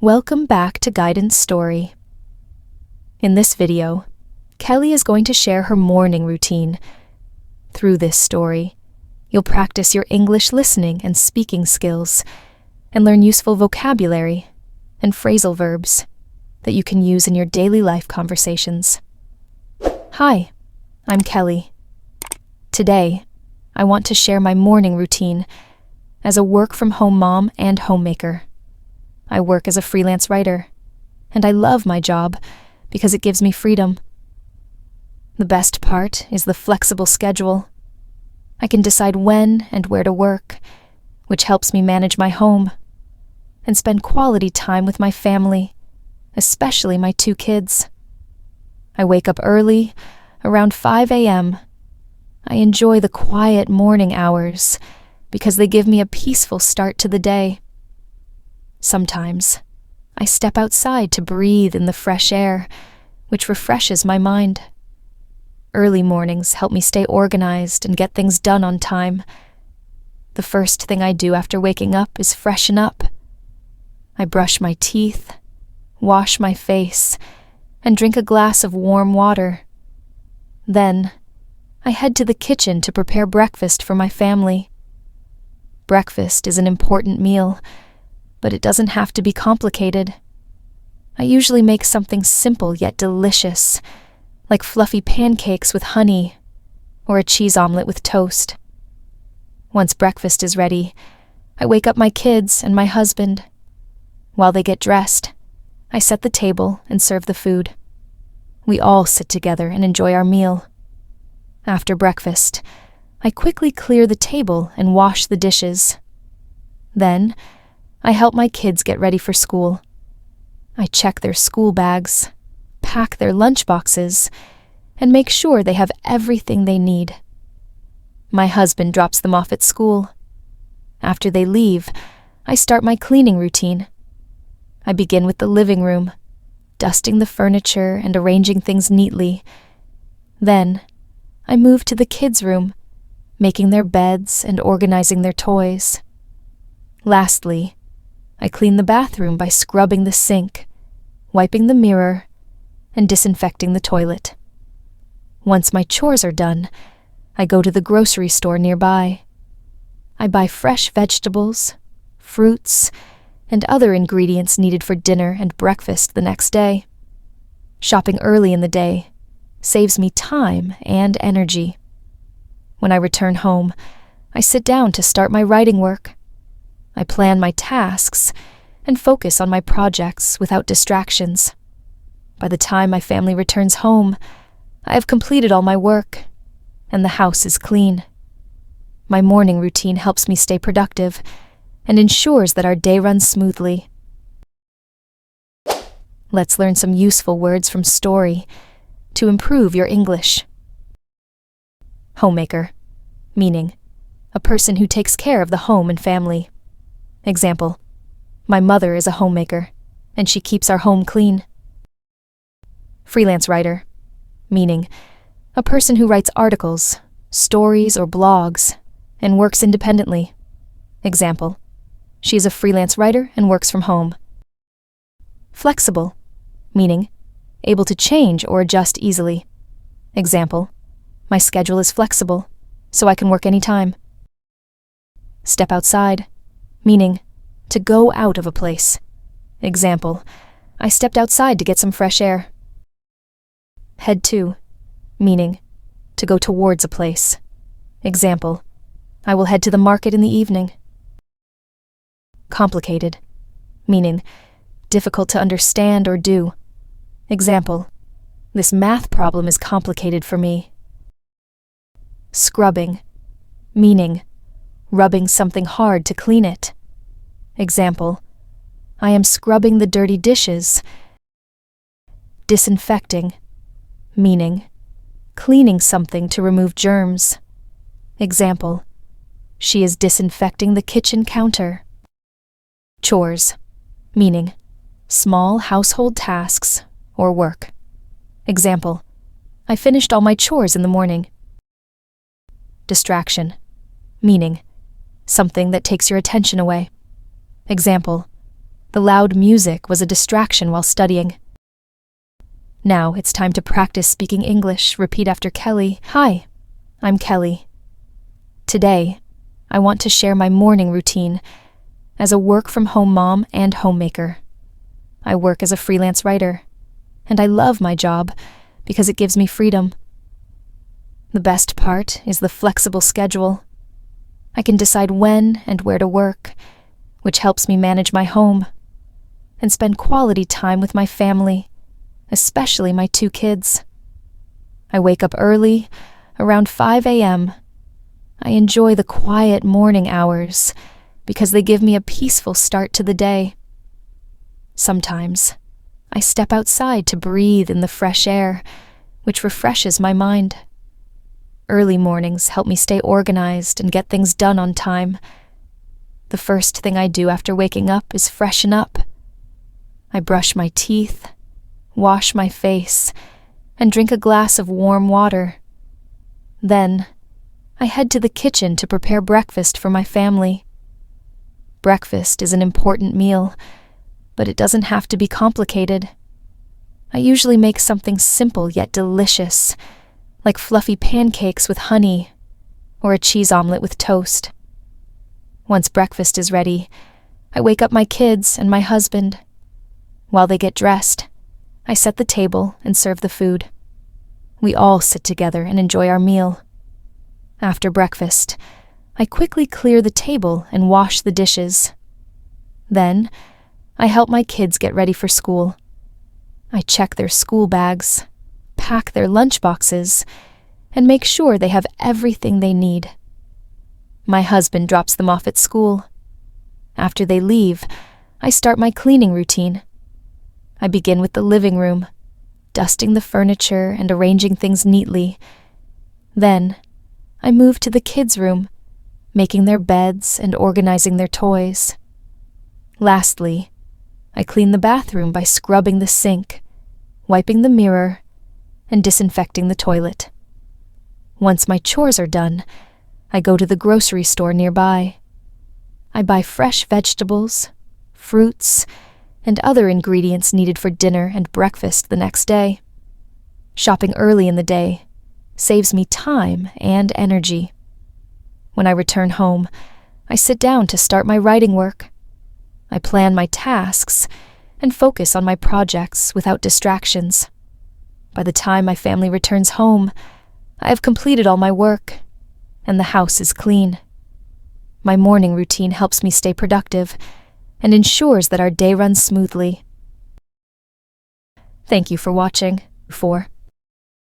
Welcome back to Guidance Story. In this video, Kelly is going to share her morning routine. Through this story, you'll practice your English listening and speaking skills and learn useful vocabulary and phrasal verbs that you can use in your daily life conversations. Hi, I'm Kelly. Today, I want to share my morning routine as a work-from-home mom and homemaker. I work as a freelance writer, and I love my job because it gives me freedom. The best part is the flexible schedule. I can decide when and where to work, which helps me manage my home and spend quality time with my family, especially my 2 kids. I wake up early, around 5 a.m. I enjoy the quiet morning hours because they give me a peaceful start to the day. Sometimes, I step outside to breathe in the fresh air, which refreshes my mind. Early mornings help me stay organized and get things done on time. The first thing I do after waking up is freshen up. I brush my teeth, wash my face, and drink a glass of warm water. Then, I head to the kitchen to prepare breakfast for my family. Breakfast is an important meal, but it doesn't have to be complicated. I usually make something simple yet delicious, like fluffy pancakes with honey or a cheese omelet with toast. Once breakfast is ready, I wake up my kids and my husband. While they get dressed, I set the table and serve the food. We all sit together and enjoy our meal. After breakfast, I quickly clear the table and wash the dishes. Then, I help my kids get ready for school. I check their school bags, pack their lunch boxes, and make sure they have everything they need. My husband drops them off at school. After they leave, I start my cleaning routine. I begin with the living room, dusting the furniture and arranging things neatly. Then, I move to the kids' room, making their beds and organizing their toys. Lastly, I clean the bathroom by scrubbing the sink, wiping the mirror, and disinfecting the toilet. Once my chores are done, I go to the grocery store nearby. I buy fresh vegetables, fruits, and other ingredients needed for dinner and breakfast the next day. Shopping early in the day saves me time and energy. When I return home, I sit down to start my writing work. I plan my tasks and focus on my projects without distractions. By the time my family returns home, I have completed all my work, and the house is clean. My morning routine helps me stay productive and ensures that our day runs smoothly. Let's learn some useful words from story to improve your English. Homemaker, meaning a person who takes care of the home and family. Example, my mother is a homemaker, and she keeps our home clean. Freelance writer, meaning a person who writes articles, stories, or blogs, and works independently. Example, she is a freelance writer and works from home. Flexible, meaning able to change or adjust easily. Example, my schedule is flexible, so I can work anytime. Step outside, meaning to go out of a place. Example, I stepped outside to get some fresh air. Head to, meaning to go towards a place. Example, I will head to the market in the evening. Complicated, meaning difficult to understand or do. Example, this math problem is complicated for me. Scrubbing, meaning rubbing something hard to clean it. Example, I am scrubbing the dirty dishes. Disinfecting, meaning cleaning something to remove germs. Example, she is disinfecting the kitchen counter. Chores, meaning small household tasks or work. Example, I finished all my chores in the morning. Distraction, meaning something that takes your attention away. Example, The loud music was a distraction while studying. Now it's time to practice speaking English. Repeat after Kelly. Hi, I'm Kelly. Today, I want to share my morning routine as a work-from-home mom and homemaker. I work as a freelance writer, and I love my job because it gives me freedom. The best part is the flexible schedule. I can decide when and where to work, which helps me manage my home and spend quality time with my family, especially my 2 kids. I wake up early, around 5 a.m. I enjoy the quiet morning hours because they give me a peaceful start to the day. Sometimes, I step outside to breathe in the fresh air, which refreshes my mind. Early mornings help me stay organized and get things done on time. The first thing I do after waking up is freshen up. I brush my teeth, wash my face, and drink a glass of warm water. Then, I head to the kitchen to prepare breakfast for my family. Breakfast is an important meal, but it doesn't have to be complicated. I usually make something simple yet delicious, like fluffy pancakes with honey or a cheese omelet with toast. Once breakfast is ready, I wake up my kids and my husband. While they get dressed, I set the table and serve the food. We all sit together and enjoy our meal. After breakfast, I quickly clear the table and wash the dishes. Then, I help my kids get ready for school. I check their school bags, pack their lunch boxes, and make sure they have everything they need. My husband drops them off at school. After they leave, I start my cleaning routine. I begin with the living room, dusting the furniture and arranging things neatly. Then, I move to the kids' room, making their beds and organizing their toys. Lastly, I clean the bathroom by scrubbing the sink, wiping the mirror, and disinfecting the toilet. Once my chores are done, I go to the grocery store nearby. I buy fresh vegetables, fruits, and other ingredients needed for dinner and breakfast the next day. Shopping early in the day saves me time and energy. When I return home, I sit down to start my writing work. I plan my tasks and focus on my projects without distractions. By the time my family returns home, I have completed all my work, and the house is clean. My morning routine helps me stay productive and ensures that our day runs smoothly. Thank you for watching.